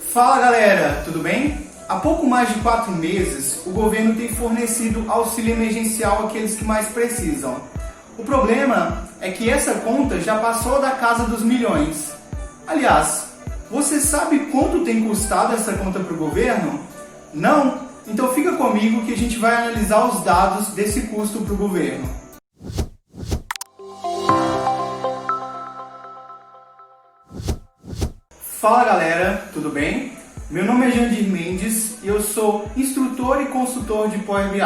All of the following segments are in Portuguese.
Fala galera, tudo bem? Há pouco mais de 4 meses, o governo tem fornecido auxílio emergencial àqueles que mais precisam. O problema é que essa conta já passou da casa dos milhões. Aliás, você sabe quanto tem custado essa conta para o governo? Não? Então fica comigo que a gente vai analisar os dados desse custo para o governo. Fala galera, tudo bem? Meu nome é Jandir Mendes e eu sou instrutor e consultor de Power BI.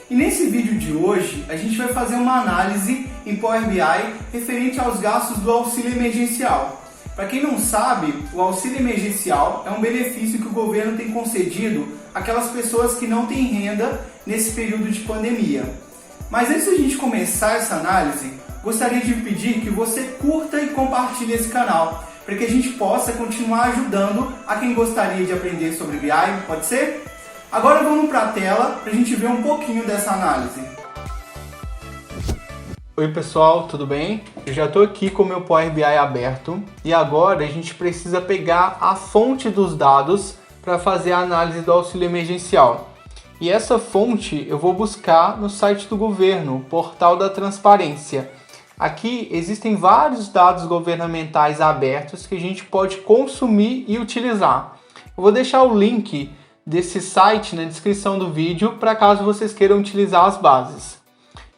E nesse vídeo de hoje a gente vai fazer uma análise em Power BI referente aos gastos do auxílio emergencial. Para quem não sabe, o auxílio emergencial é um benefício que o governo tem concedido àquelas pessoas que não têm renda nesse período de pandemia. Mas antes de a gente começar essa análise, gostaria de pedir que você curta e compartilhe esse canal, para que a gente possa continuar ajudando a quem gostaria de aprender sobre BI, pode ser? Agora vamos para a tela para a gente ver um pouquinho dessa análise. Oi pessoal, tudo bem? Eu já estou aqui com o meu Power BI aberto e agora a gente precisa pegar a fonte dos dados para fazer a análise do auxílio emergencial. E essa fonte eu vou buscar no site do governo, o Portal da Transparência. Aqui existem vários dados governamentais abertos que a gente pode consumir e utilizar. Eu vou deixar o link desse site na descrição do vídeo para caso vocês queiram utilizar as bases.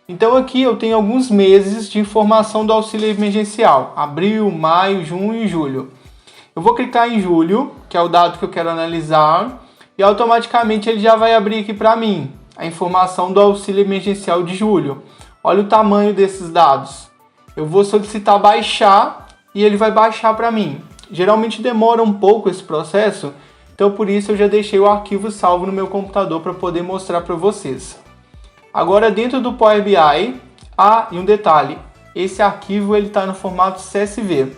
Então aqui eu tenho alguns meses de informação do auxílio emergencial: abril, maio, junho e julho. Eu vou clicar em julho, que é o dado que eu quero analisar, e automaticamente ele já vai abrir aqui para mim a informação do auxílio emergencial de julho. Olha o tamanho desses dados. Eu vou solicitar baixar e ele vai baixar para mim. Geralmente demora um pouco esse processo, então por isso eu já deixei o arquivo salvo no meu computador para poder mostrar para vocês. Agora dentro do Power BI, e um detalhe, esse arquivo está no formato CSV.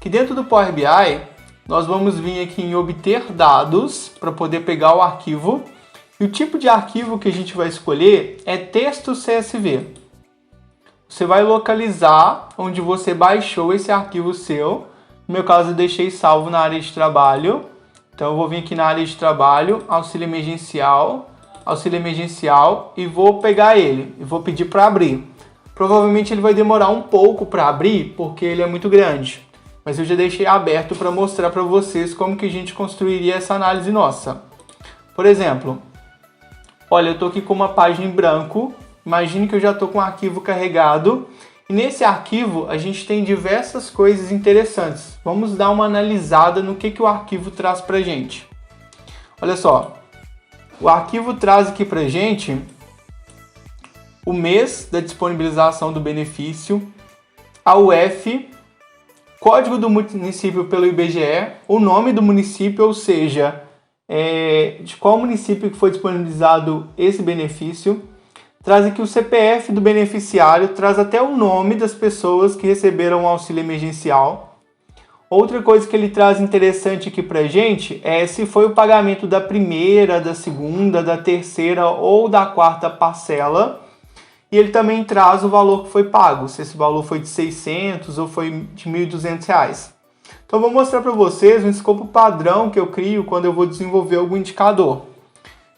Que dentro do Power BI, nós vamos vir aqui em obter dados para poder pegar o arquivo. E o tipo de arquivo que a gente vai escolher é texto CSV. Você vai localizar onde você baixou esse arquivo seu. No meu caso eu deixei salvo na área de trabalho. Então eu vou vir aqui na área de trabalho, auxílio emergencial e vou pegar ele e vou pedir para abrir. Provavelmente ele vai demorar um pouco para abrir porque ele é muito grande. Mas eu já deixei aberto para mostrar para vocês como que a gente construiria essa análise nossa. Por exemplo, olha, eu estou aqui com uma página em branco. Imagine que eu já estou com um arquivo carregado. E nesse arquivo a gente tem diversas coisas interessantes. Vamos dar uma analisada no que o arquivo traz para a gente. Olha só, o arquivo traz aqui para a gente o mês da disponibilização do benefício, a UF, código do município pelo IBGE, o nome do município, ou seja, de qual município que foi disponibilizado esse benefício. Traz aqui o CPF do beneficiário, traz até o nome das pessoas que receberam o auxílio emergencial. Outra coisa que ele traz interessante aqui pra gente é se foi o pagamento da primeira, da segunda, da terceira ou da quarta parcela. E ele também traz o valor que foi pago, se esse valor foi de 600 ou foi de R$ 1.200. Então eu vou mostrar para vocês um escopo padrão que eu crio quando eu vou desenvolver algum indicador.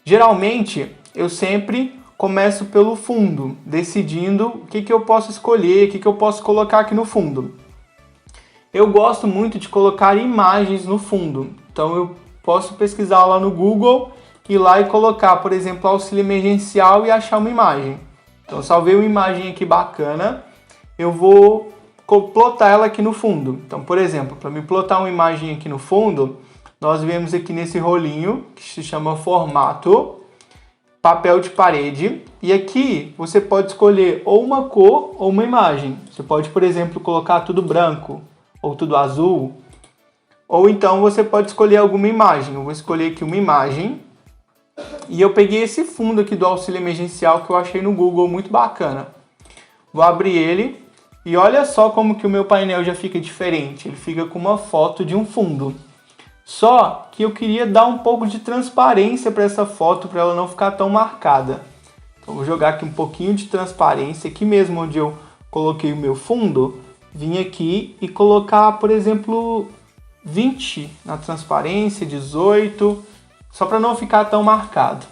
Geralmente, eu sempre começo pelo fundo, decidindo o que eu posso escolher, o que eu posso colocar aqui no fundo. Eu gosto muito de colocar imagens no fundo, então eu posso pesquisar lá no Google, ir lá e colocar, por exemplo, auxílio emergencial e achar uma imagem. Então eu salvei uma imagem aqui bacana, eu vou plotar ela aqui no fundo. Então, por exemplo, para me plotar uma imagem aqui no fundo, nós vemos aqui nesse rolinho, que se chama formato, papel de parede, e aqui você pode escolher ou uma cor ou uma imagem. Você pode, por exemplo, colocar tudo branco ou tudo azul, ou então você pode escolher alguma imagem. Eu vou escolher aqui uma imagem, e eu peguei esse fundo aqui do auxílio emergencial que eu achei no Google muito bacana. Vou abrir ele, e olha só como que o meu painel já fica diferente. Ele fica com uma foto de um fundo. Só que eu queria dar um pouco de transparência para essa foto, para ela não ficar tão marcada. Então vou jogar aqui um pouquinho de transparência, aqui mesmo onde eu coloquei o meu fundo, vim aqui e colocar, por exemplo, 20 na transparência, 18, só para não ficar tão marcado.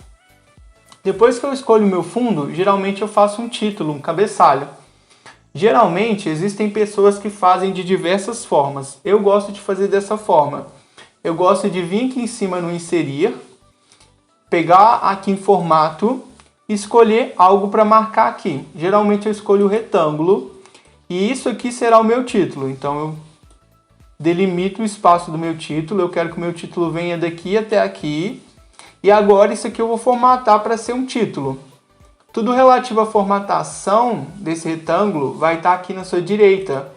Depois que eu escolho o meu fundo, geralmente eu faço um título, um cabeçalho. Geralmente existem pessoas que fazem de diversas formas. Eu gosto de fazer dessa forma. Eu gosto de vir aqui em cima no inserir, pegar aqui em formato e escolher algo para marcar aqui. Geralmente eu escolho o retângulo e isso aqui será o meu título. Então eu delimito o espaço do meu título. Eu quero que o meu título venha daqui até aqui. E agora isso aqui eu vou formatar para ser um título. Tudo relativo à formatação desse retângulo vai estar aqui na sua direita,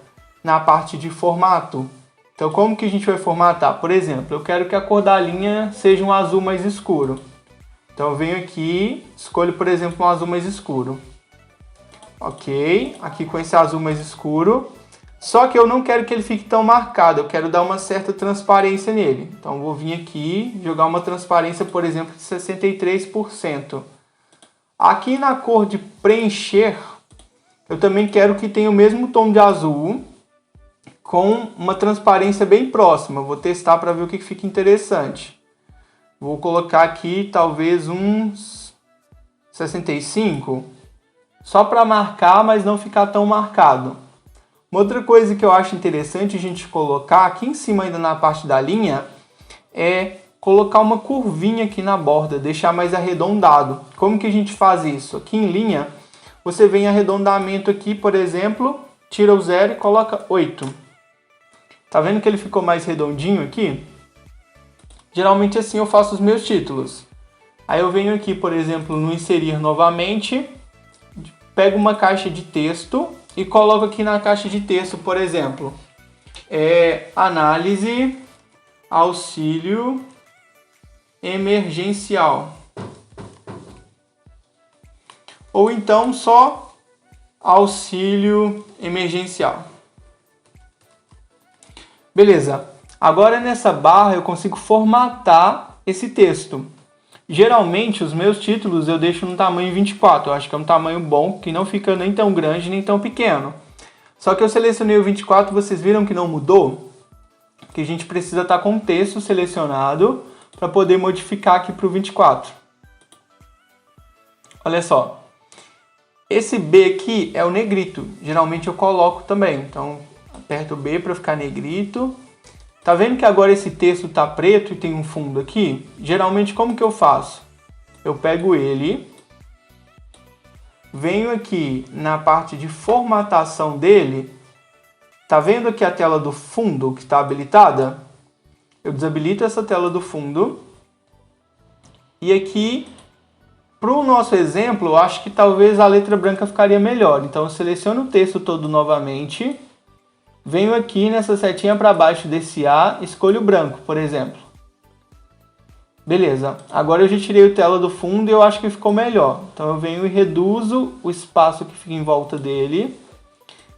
na parte de formato. Então como que a gente vai formatar? Por exemplo, eu quero que a cor da linha seja um azul mais escuro. Então eu venho aqui, escolho por exemplo um azul mais escuro. Ok, aqui com esse azul mais escuro. Só que eu não quero que ele fique tão marcado, eu quero dar uma certa transparência nele. Então eu vou vir aqui, jogar uma transparência, por exemplo, de 63%. Aqui na cor de preencher, eu também quero que tenha o mesmo tom de azul, com uma transparência bem próxima. Vou testar para ver o que fica interessante. Vou colocar aqui talvez uns 65, só para marcar, mas não ficar tão marcado. Uma outra coisa que eu acho interessante a gente colocar aqui em cima ainda na parte da linha é colocar uma curvinha aqui na borda, deixar mais arredondado. Como que a gente faz isso? Aqui em linha, você vem arredondamento aqui, por exemplo, tira o 0 e coloca 8. Tá vendo que ele ficou mais redondinho aqui? Geralmente assim eu faço os meus títulos. Aí eu venho aqui, por exemplo, no inserir novamente, pego uma caixa de texto e coloco aqui na caixa de texto, por exemplo, análise, auxílio emergencial. Ou então só auxílio emergencial. Beleza. Agora nessa barra eu consigo formatar esse texto. Geralmente os meus títulos eu deixo no tamanho 24, eu acho que é um tamanho bom, que não fica nem tão grande nem tão pequeno. Só que eu selecionei o 24, vocês viram que não mudou? Que a gente precisa estar com o texto selecionado para poder modificar aqui para o 24. Olha só, esse B aqui é o negrito, geralmente eu coloco também, então aperto o B para ficar negrito. Tá vendo que agora esse texto tá preto e tem um fundo aqui? Geralmente como que eu faço? Eu pego ele, venho aqui na parte de formatação dele, tá vendo aqui a tela do fundo que está habilitada? Eu desabilito essa tela do fundo e aqui, para o nosso exemplo, eu acho que talvez a letra branca ficaria melhor. Então eu seleciono o texto todo novamente. Venho aqui nessa setinha para baixo desse A, escolho o branco, por exemplo. Beleza, agora eu já tirei a tela do fundo e eu acho que ficou melhor. Então eu venho e reduzo o espaço que fica em volta dele.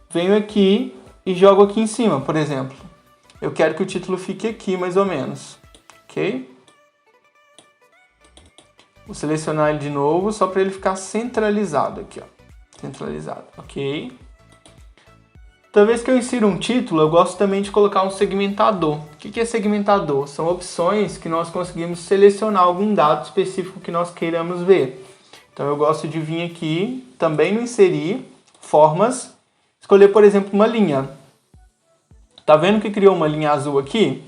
Venho aqui e jogo aqui em cima, por exemplo. Eu quero que o título fique aqui, mais ou menos. Ok? Vou selecionar ele de novo, só para ele ficar centralizado aqui, ó. Centralizado, ok? Toda vez que eu insiro um título, eu gosto também de colocar um segmentador. O que é segmentador? São opções que nós conseguimos selecionar algum dado específico que nós queiramos ver. Então eu gosto de vir aqui, também no inserir, formas, escolher, por exemplo, uma linha. Tá vendo que criou uma linha azul aqui?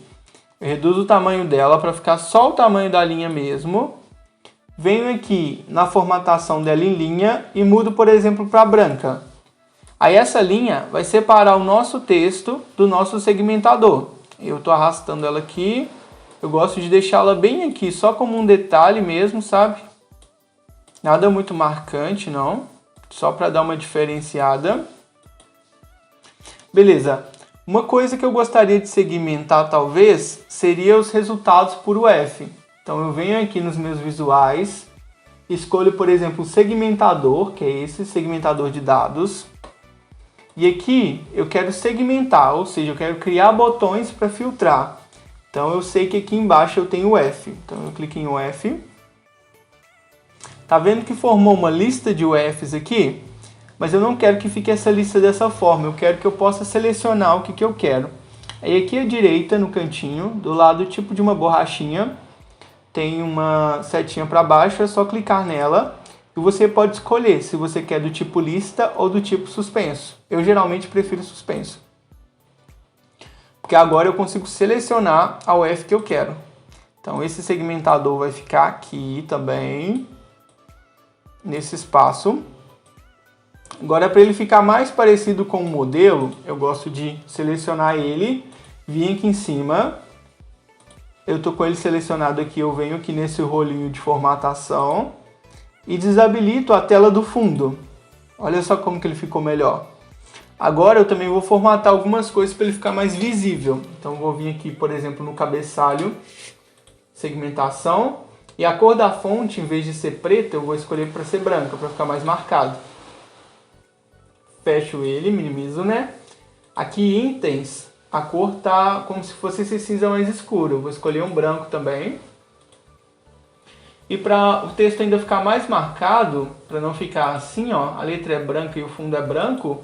Eu reduzo o tamanho dela para ficar só o tamanho da linha mesmo. Venho aqui na formatação dela em linha e mudo, por exemplo, para branca. Aí essa linha vai separar o nosso texto do nosso segmentador. Eu estou arrastando ela aqui. Eu gosto de deixá-la bem aqui, só como um detalhe mesmo, sabe? Nada muito marcante, não. Só para dar uma diferenciada. Beleza. Uma coisa que eu gostaria de segmentar, talvez, seria os resultados por UF. Então eu venho aqui nos meus visuais, escolho, por exemplo, o segmentador, que é esse segmentador de dados. E aqui eu quero segmentar, ou seja, eu quero criar botões para filtrar. Então eu sei que aqui embaixo eu tenho o F. Então eu clico em UF. Tá vendo que formou uma lista de UFs aqui? Mas eu não quero que fique essa lista dessa forma. Eu quero que eu possa selecionar o que eu quero. Aí aqui à direita, no cantinho, do lado tipo de uma borrachinha, tem uma setinha para baixo, é só clicar nela e você pode escolher se você quer do tipo lista ou do tipo suspenso. Eu geralmente prefiro suspenso, porque agora eu consigo selecionar a UF que eu quero. Então esse segmentador vai ficar aqui também, nesse espaço. Agora, para ele ficar mais parecido com o modelo, eu gosto de selecionar ele, vir aqui em cima. Eu tô com ele selecionado aqui, eu venho aqui nesse rolinho de formatação e desabilito a tela do fundo. Olha só como que ele ficou melhor. Agora eu também vou formatar algumas coisas para ele ficar mais visível. Então eu vou vir aqui, por exemplo, no cabeçalho, segmentação, e a cor da fonte, em vez de ser preta, eu vou escolher para ser branca, para ficar mais marcado. Fecho ele, minimizo, né? Aqui itens, a cor tá como se fosse esse cinza mais escuro. Eu vou escolher um branco também. E para o texto ainda ficar mais marcado, para não ficar assim, ó, a letra é branca e o fundo é branco,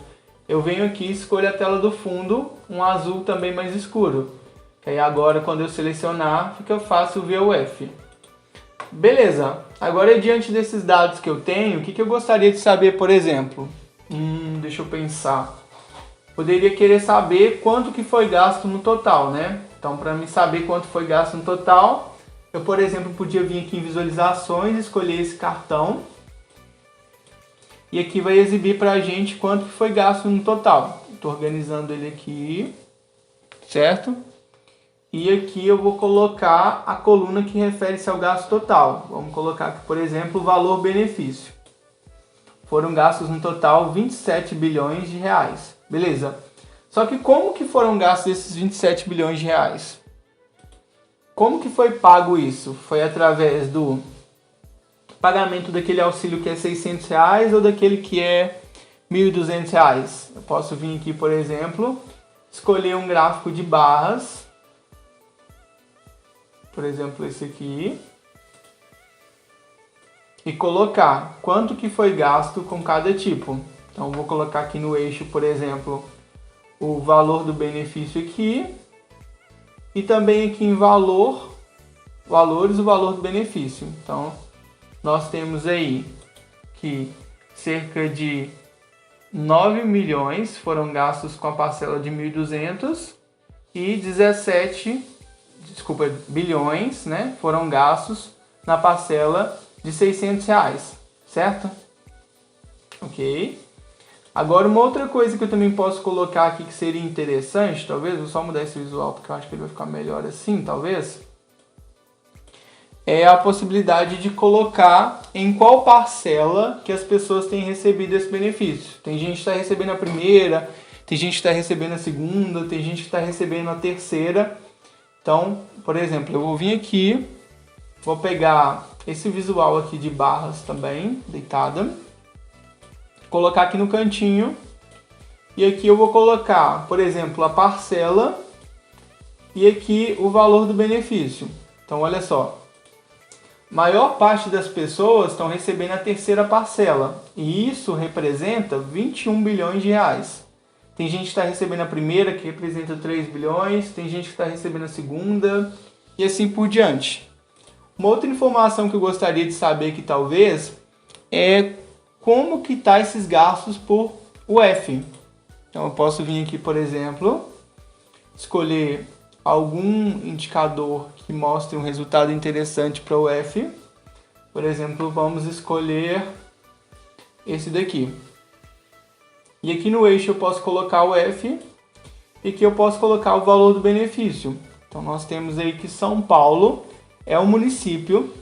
eu venho aqui e escolho a tela do fundo, um azul também mais escuro. Que aí agora, quando eu selecionar, fica fácil ver o F. Beleza, agora diante desses dados que eu tenho, o que eu gostaria de saber, por exemplo? Deixa eu pensar. Poderia querer saber quanto que foi gasto no total, né? Então, para mim saber quanto foi gasto no total, eu, por exemplo, podia vir aqui em visualizações, escolher esse cartão. E aqui vai exibir para a gente quanto que foi gasto no total. Estou organizando ele aqui, certo? E aqui eu vou colocar a coluna que refere-se ao gasto total. Vamos colocar aqui, por exemplo, o valor-benefício. Foram gastos no total 27 bilhões de reais. Beleza. Só que como que foram gastos esses 27 bilhões de reais? Como que foi pago isso? Foi através do pagamento daquele auxílio que é 600 reais ou daquele que é 1.200 reais? Eu posso vir aqui, por exemplo, escolher um gráfico de barras. Por exemplo, esse aqui. E colocar quanto que foi gasto com cada tipo. Então, vou colocar aqui no eixo, por exemplo, o valor do benefício aqui. E também aqui em valores, o valor do benefício. Então, nós temos aí que cerca de 9 milhões foram gastos com a parcela de 1.200 e 17 bilhões, né, foram gastos na parcela de 600 reais, certo? Ok. Agora, uma outra coisa que eu também posso colocar aqui que seria interessante, talvez, vou só mudar esse visual porque eu acho que ele vai ficar melhor assim, talvez, é a possibilidade de colocar em qual parcela que as pessoas têm recebido esse benefício. Tem gente que está recebendo a primeira, tem gente que está recebendo a segunda, tem gente que está recebendo a terceira. Então, por exemplo, eu vou vir aqui, vou pegar esse visual aqui de barras também, deitada, colocar aqui no cantinho, e aqui eu vou colocar, por exemplo, a parcela e aqui o valor do benefício. Então, olha só, maior parte das pessoas estão recebendo a terceira parcela, e isso representa 21 bilhões de reais. Tem gente que está recebendo a primeira, que representa 3 bilhões, tem gente que está recebendo a segunda, e assim por diante. Uma outra informação que eu gostaria de saber aqui, talvez, é como que tá esses gastos por UF. Então, eu posso vir aqui, por exemplo, escolher algum indicador que mostre um resultado interessante para o UF. Por exemplo, vamos escolher esse daqui. E aqui no eixo eu posso colocar o F e aqui eu posso colocar o valor do benefício. Então, nós temos aí que São Paulo é o município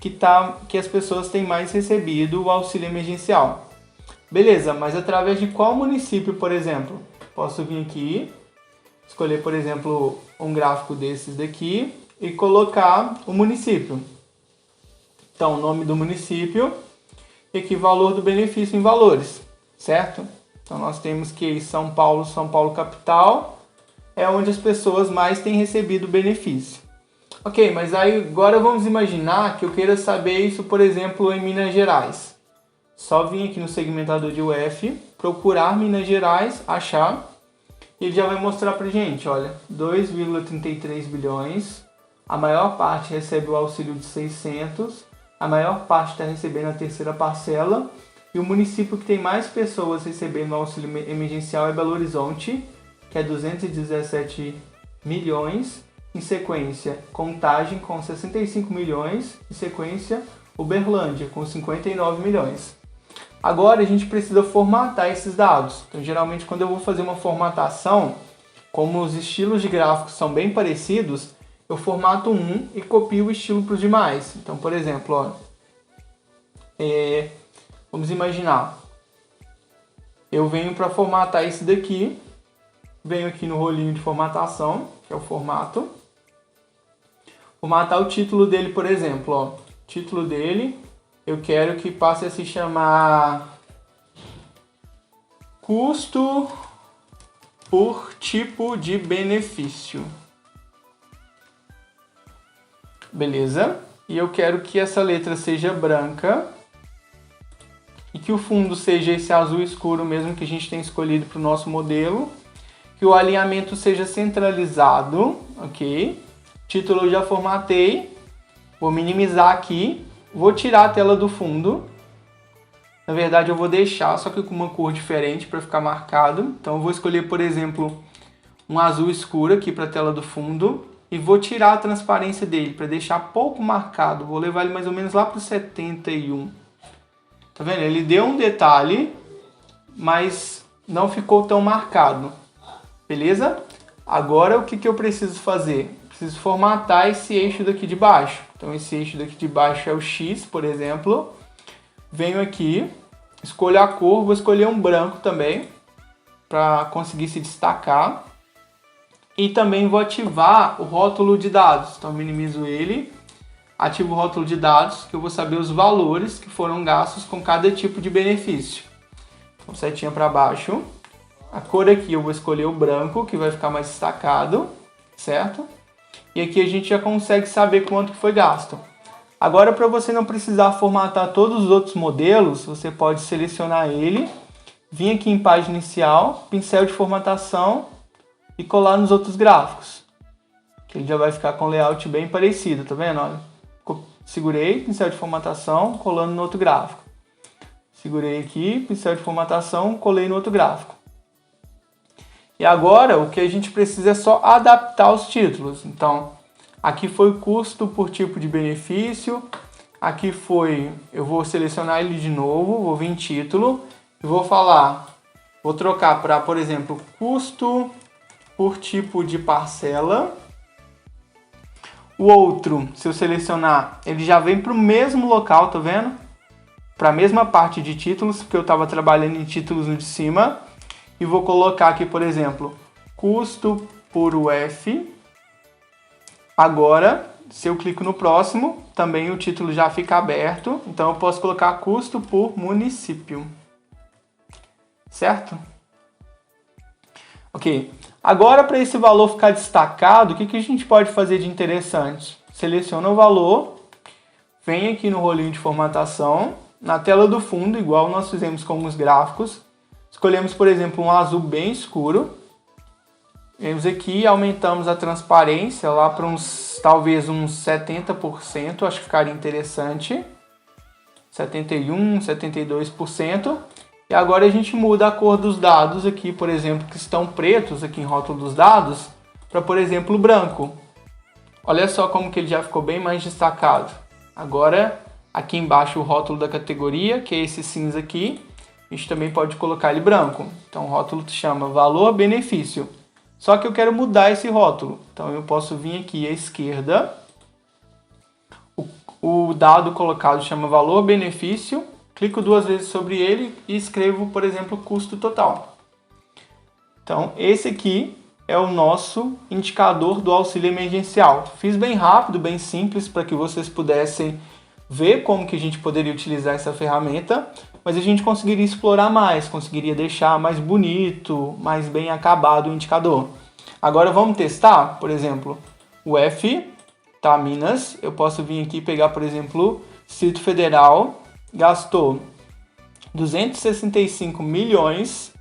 que as pessoas têm mais recebido o auxílio emergencial. Beleza, mas através de qual município, por exemplo? Posso vir aqui, escolher, por exemplo, um gráfico desses daqui e colocar o município. Então, o nome do município e aqui valor do benefício em valores, certo? Então, nós temos que São Paulo capital, é onde as pessoas mais têm recebido benefício. Ok, mas aí agora vamos imaginar que eu queira saber isso, por exemplo, em Minas Gerais. Só vim aqui no segmentador de UF, procurar Minas Gerais, achar, ele já vai mostrar pra gente, olha, 2,33 bilhões, a maior parte recebe o auxílio de 600, a maior parte está recebendo a terceira parcela, e o município que tem mais pessoas recebendo o auxílio emergencial é Belo Horizonte, que é 217 milhões, em sequência Contagem com 65 milhões, em sequência Uberlândia com 59 milhões. Agora a gente precisa formatar esses dados. Então, geralmente quando eu vou fazer uma formatação, como os estilos de gráficos são bem parecidos, eu formato um e copio o estilo para os demais. Então, por exemplo, ó, vamos imaginar, eu venho para formatar esse daqui, venho aqui no rolinho de formatação, que é o formato, formatar o título dele, por exemplo, ó, título dele, eu quero que passe a se chamar custo por tipo de benefício. Beleza? E eu quero que essa letra seja branca e que o fundo seja esse azul escuro mesmo que a gente tem escolhido para o nosso modelo. Que o alinhamento seja centralizado, ok? Título eu já formatei. Vou minimizar aqui. Vou tirar a tela do fundo. Na verdade eu vou deixar, só que com uma cor diferente para ficar marcado. Então eu vou escolher, por exemplo, um azul escuro aqui para a tela do fundo. E vou tirar a transparência dele para deixar pouco marcado. Vou levar ele mais ou menos lá para o 71. Tá vendo? Ele deu um detalhe, mas não ficou tão marcado. Beleza? Agora o que eu preciso fazer? Preciso formatar esse eixo daqui de baixo. Então esse eixo daqui de baixo é o X, por exemplo. Venho aqui, escolho a cor, vou escolher um branco também, para conseguir se destacar. E também vou ativar o rótulo de dados. Então minimizo ele, ativo o rótulo de dados, que eu vou saber os valores que foram gastos com cada tipo de benefício. Então setinha para baixo. A cor aqui eu vou escolher o branco, que vai ficar mais destacado, certo? E aqui a gente já consegue saber quanto foi gasto. Agora, para você não precisar formatar todos os outros modelos, você pode selecionar ele, vir aqui em página inicial, pincel de formatação e colar nos outros gráficos. Que ele já vai ficar com layout bem parecido, tá vendo? Olha, segurei, pincel de formatação, colando no outro gráfico. Segurei aqui, pincel de formatação, colei no outro gráfico. E agora o que a gente precisa é só adaptar os títulos. Então, aqui foi o custo por tipo de benefício. Aqui foi, eu vou selecionar ele de novo, vou vir em título e vou falar, vou trocar para, por exemplo, custo por tipo de parcela. O outro, se eu selecionar, ele já vem para o mesmo local, tá vendo? Para a mesma parte de títulos, porque eu estava trabalhando em títulos no de cima. E vou colocar aqui, por exemplo, custo por UF. Agora, se eu clico no próximo, também o título já fica aberto. Então eu posso colocar custo por município. Certo? Ok. Agora, para esse valor ficar destacado, o que a gente pode fazer de interessante? Seleciona o valor, vem aqui no rolinho de formatação, na tela do fundo, igual nós fizemos com os gráficos. Escolhemos, por exemplo, um azul bem escuro. Vemos aqui, aumentamos a transparência lá para talvez uns 70%, acho que ficaria interessante. 71%, 72%. E agora a gente muda a cor dos dados aqui, por exemplo, que estão pretos aqui em rótulo dos dados, para, por exemplo, branco. Olha só como que ele já ficou bem mais destacado. Agora, aqui embaixo o rótulo da categoria, que é esse cinza aqui. A gente também pode colocar ele branco. Então o rótulo se chama valor benefício. Só que eu quero mudar esse rótulo. Então eu posso vir aqui à esquerda. O dado colocado chama valor benefício. Clico duas vezes sobre ele e escrevo, por exemplo, custo total. Então esse aqui é o nosso indicador do auxílio emergencial. Fiz bem rápido, bem simples, para que vocês pudessem ver como que a gente poderia utilizar essa ferramenta. Mas a gente conseguiria explorar mais, conseguiria deixar mais bonito, mais bem acabado o indicador. Agora vamos testar, por exemplo, o F, tá, Minas. Eu posso vir aqui e pegar, por exemplo, Distrito Federal, gastou 265 milhões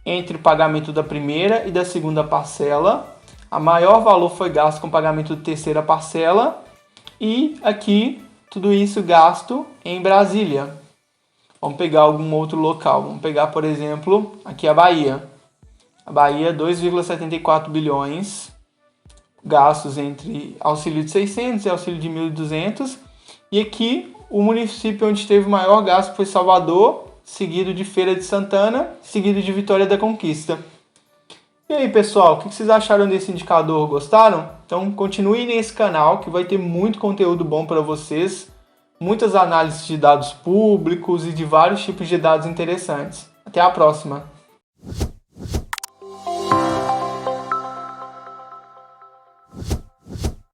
entre o pagamento da primeira e da segunda parcela. A maior valor foi gasto com o pagamento da terceira parcela. E aqui, tudo isso gasto em Brasília. Vamos pegar algum outro local. Vamos pegar, por exemplo, aqui a Bahia. A Bahia, 2,74 bilhões gastos entre auxílio de 600 e auxílio de 1.200. E aqui, o município onde teve o maior gasto foi Salvador, seguido de Feira de Santana, seguido de Vitória da Conquista. E aí, pessoal, o que vocês acharam desse indicador? Gostaram? Então, continue nesse canal que vai ter muito conteúdo bom para vocês, muitas análises de dados públicos e de vários tipos de dados interessantes. Até a próxima!